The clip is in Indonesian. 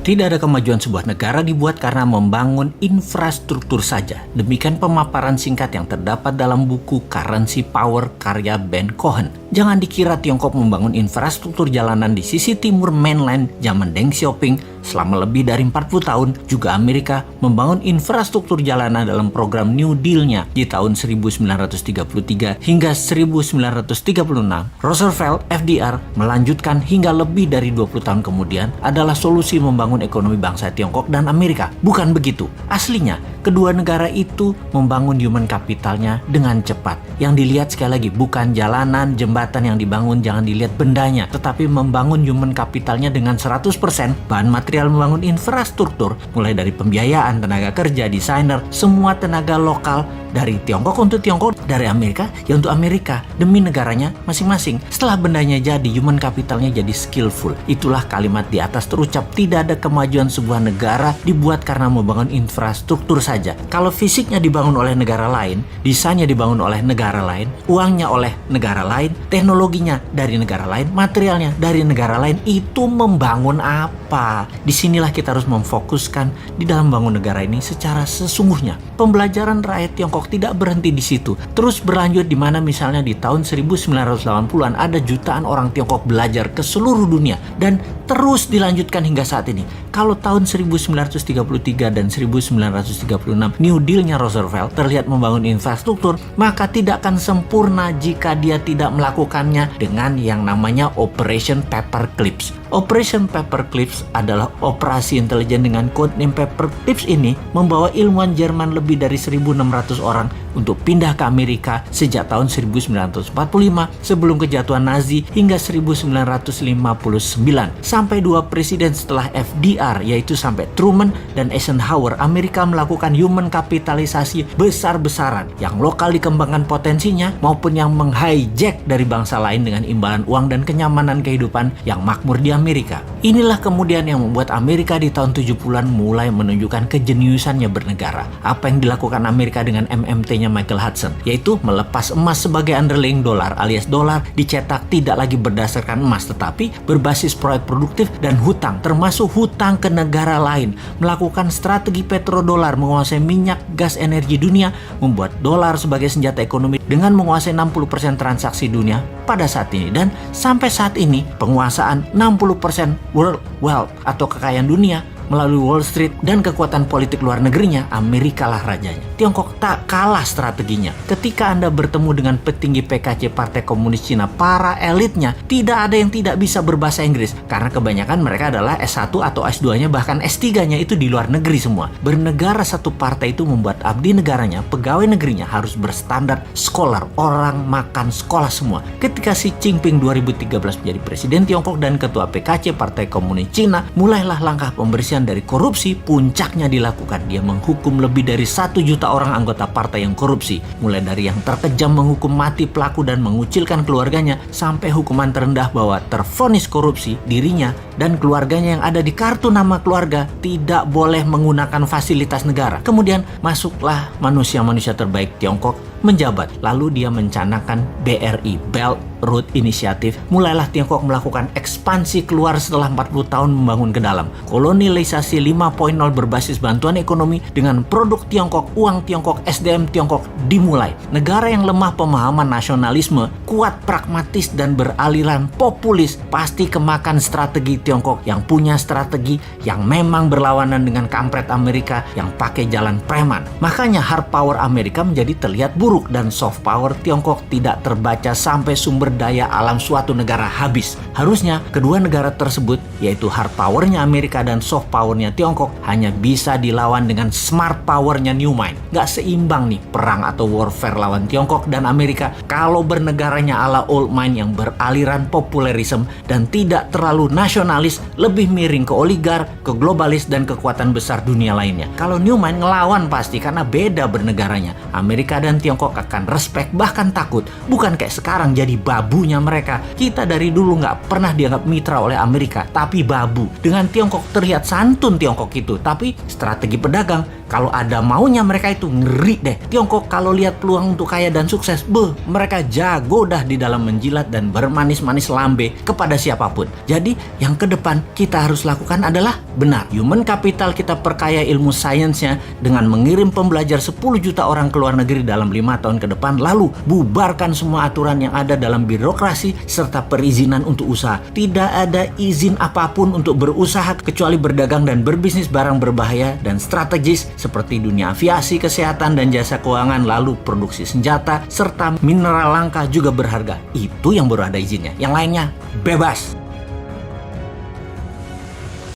Tidak ada kemajuan sebuah negara dibuat karena membangun infrastruktur saja. Demikian pemaparan singkat yang terdapat dalam buku Currency Power karya Ben Cohen. Jangan dikira Tiongkok membangun infrastruktur jalanan di sisi timur mainland zaman Deng Xiaoping selama lebih dari 40 tahun. Juga Amerika membangun infrastruktur jalanan dalam program New Deal-nya di tahun 1933 hingga 1936. Roosevelt, FDR melanjutkan hingga lebih dari 20 tahun kemudian adalah solusi membangun ekonomi bangsa Tiongkok dan Amerika. Bukan begitu. Aslinya, kedua negara itu membangun human capitalnya dengan cepat. Yang dilihat sekali lagi bukan jalanan, jembatan yang dibangun, jangan dilihat bendanya, tetapi membangun human capitalnya dengan 100%. Bahan material membangun infrastruktur, mulai dari pembiayaan, tenaga kerja, desainer, semua tenaga lokal dari Tiongkok untuk Tiongkok, dari Amerika ya untuk Amerika, demi negaranya masing-masing. Setelah bendanya jadi, human capitalnya jadi skillful. Itulah kalimat di atas terucap, tidak ada kemajuan sebuah negara dibuat karena membangun infrastruktur saja. Kalau fisiknya dibangun oleh negara lain, desainnya dibangun oleh negara lain, uangnya oleh negara lain, teknologinya dari negara lain, materialnya dari negara lain, itu membangun apa? Disinilah kita harus memfokuskan di dalam bangun negara ini secara sesungguhnya. Pembelajaran rakyat Tiongkok tidak berhenti di situ. Terus berlanjut di mana misalnya di tahun 1980-an ada jutaan orang Tiongkok belajar ke seluruh dunia dan terus dilanjutkan hingga saat ini. Kalau tahun 1933 dan 1936 New Deal-nya Roosevelt terlihat membangun infrastruktur, maka tidak akan sempurna jika dia tidak melakukannya dengan yang namanya Operation Paperclips. Operation Paperclips adalah operasi intelijen dengan codename Paperclips ini membawa ilmuwan Jerman lebih dari 1.600 orang untuk pindah ke Amerika sejak tahun 1945 sebelum kejatuhan Nazi hingga 1959. Sampai dua presiden setelah FDR, yaitu sampai Truman dan Eisenhower, Amerika melakukan human kapitalisasi besar-besaran yang lokal dikembangkan potensinya maupun yang menghijack dari bangsa lain dengan imbalan uang dan kenyamanan kehidupan yang makmur di Amerika. Inilah kemudian yang membuat Amerika di tahun 70-an mulai menunjukkan kejeniusannya bernegara. Apa yang dilakukan Amerika dengan MMT-nya Michael Hudson, yaitu melepas emas sebagai underlying dolar, alias dolar dicetak tidak lagi berdasarkan emas tetapi berbasis proyek produktif dan hutang, termasuk hutang ke negara lain. Melakukan strategi petrodolar, menguasai minyak, gas, energi dunia, membuat dolar sebagai senjata ekonomi dengan menguasai 60% transaksi dunia pada saat ini. Dan sampai saat ini penguasaan 60% world wealth atau kekayaan dunia melalui Wall Street dan kekuatan politik luar negerinya, Amerika lah rajanya. Tiongkok tak kalah strateginya. Ketika Anda bertemu dengan petinggi PKC Partai Komunis Cina, para elitnya, tidak ada yang tidak bisa berbahasa Inggris. Karena kebanyakan mereka adalah S1 atau S2-nya, bahkan S3-nya itu di luar negeri semua. Bernegara satu partai itu membuat abdi negaranya, pegawai negerinya harus berstandar scholar, orang makan sekolah semua. Ketika Xi Jinping 2013 menjadi presiden Tiongkok dan ketua PKC Partai Komunis Cina, mulailah langkah pembersihan dari korupsi. Puncaknya dilakukan, dia menghukum lebih dari 1 juta orang anggota partai yang korupsi, mulai dari yang terkejam menghukum mati pelaku dan mengucilkan keluarganya, sampai hukuman terendah bahwa tervonis korupsi dirinya dan keluarganya yang ada di kartu nama keluarga tidak boleh menggunakan fasilitas negara. Kemudian masuklah manusia-manusia terbaik Tiongkok menjabat, lalu dia mencanangkan BRI, Belt Road Initiative. Mulailah Tiongkok melakukan ekspansi keluar setelah 40 tahun membangun ke dalam. Kolonialisasi 5.0 berbasis bantuan ekonomi dengan produk Tiongkok, uang Tiongkok, SDM Tiongkok dimulai. Negara yang lemah pemahaman nasionalisme, kuat pragmatis dan beraliran populis, pasti kemakan strategi Tiongkok yang punya strategi yang memang berlawanan dengan kampret Amerika yang pakai jalan preman. Makanya hard power Amerika menjadi terlihat buruk dan soft power Tiongkok tidak terbaca sampai sumber daya alam suatu negara habis. Harusnya kedua negara tersebut, yaitu hard powernya Amerika dan soft powernya Tiongkok, hanya bisa dilawan dengan smart powernya New Mind. Gak seimbang nih perang atau warfare lawan Tiongkok dan Amerika kalau bernegaranya ala old mind yang beraliran populerisme dan tidak terlalu nasionalis, lebih miring ke oligar, ke globalis dan kekuatan besar dunia lainnya. Kalau New Mind ngelawan pasti karena beda bernegaranya. Amerika dan Tiongkok akan respect, bahkan takut. Bukan kayak sekarang jadi babunya mereka. Kita dari dulu nggak pernah dianggap mitra oleh Amerika, tapi babu. Dengan Tiongkok terlihat santun Tiongkok itu, tapi strategi pedagang Kalau ada maunya mereka itu ngeri deh. Tiongkok kalau lihat peluang untuk kaya dan sukses, mereka jago dah di dalam menjilat dan bermanis-manis lambe kepada siapapun. Jadi yang ke depan kita harus lakukan adalah benar. Human capital kita perkaya ilmu sainsnya dengan mengirim pembelajar 10 juta orang ke luar negeri dalam 5 tahun ke depan. Lalu bubarkan semua aturan yang ada dalam birokrasi serta perizinan untuk usaha. Tidak ada izin apapun untuk berusaha kecuali berdagang dan berbisnis barang berbahaya dan strategis seperti dunia aviasi, kesehatan dan jasa keuangan, lalu produksi senjata serta mineral langka juga berharga. Itu yang baru ada izinnya. Yang lainnya bebas.